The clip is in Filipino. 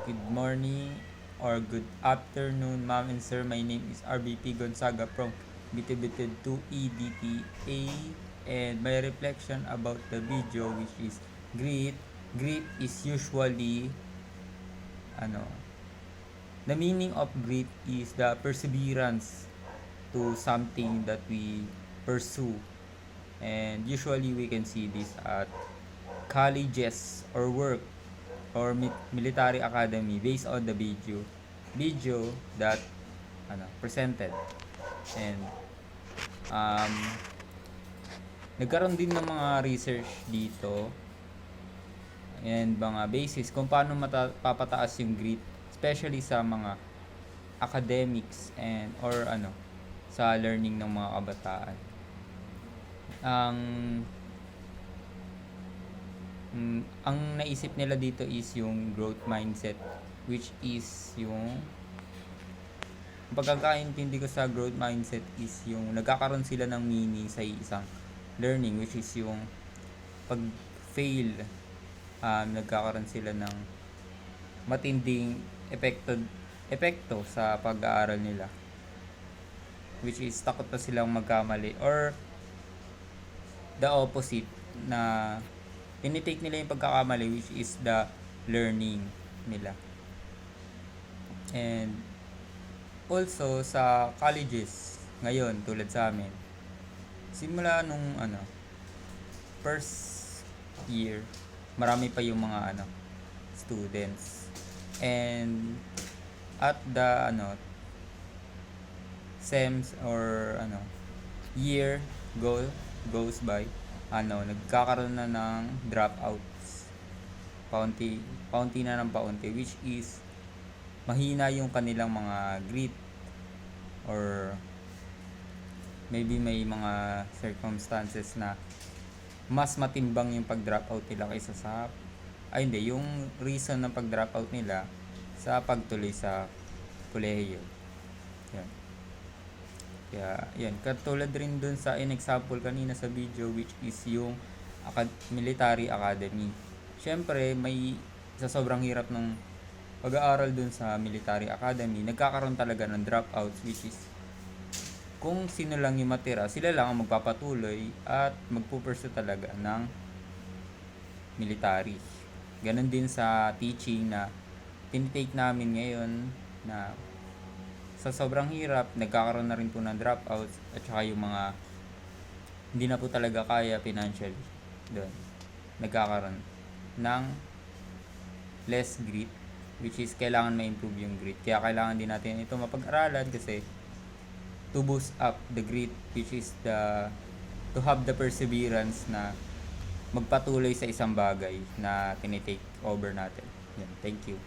Good morning or good afternoon, ma'am and sir. My name is RBP Gonzaga from Bitibitid 2EDTA, and my reflection about the video, which is grit. Grit is usually ano, the meaning of grit is the perseverance to something that we pursue, and usually we can see this at colleges or work or military academy based on the video that presented. And um, nagkaroon din ng mga research dito and mga basis kung paano papataas yung grit, especially sa mga academics and or sa learning ng mga kabataan. Ang naisip nila dito is yung growth mindset, which is yung pagkakaintindi ko sa growth mindset is yung nagkakaroon sila ng meaning sa isang learning, which is yung pag fail, nagkakaroon sila ng matinding epekto sa pag-aaral nila, which is takot na silang magkamali, or the opposite, na tinitake nila yung pagkakamali, which is the learning nila. And also sa colleges ngayon, tulad sa amin, simula nung first year, marami pa yung mga students, and at the sems or year goes by, nagkakaroon na ng dropouts, paunti na ng paunti, which is mahina yung kanilang mga grit, or maybe may mga circumstances na mas matimbang yung pag-dropout nila kaysa sa yung reason ng pag-dropout nila sa pagtuloy sa kolehiyo. Yan. Kaya yan, katulad rin dun sa in-example kanina sa video, which is yung military academy. Syempre, may sa sobrang hirap ng pag-aaral dun sa military academy, nagkakaroon talaga ng dropouts, which is kung sino lang yung matira, sila lang ang magpapatuloy at magpupursue talaga ng military. Ganon din sa teaching na tinitake namin ngayon, na sa sobrang hirap, nagkakaroon na rin po ng dropouts, at saka yung mga hindi na po talaga kaya financially, doon nagkakaroon ng less grit, which is kailangan ma-improve yung grit. Kaya kailangan din natin ito mapag-aralan, kasi to boost up the grit, which is to have the perseverance na magpatuloy sa isang bagay na tinitake over natin. Yan, thank you.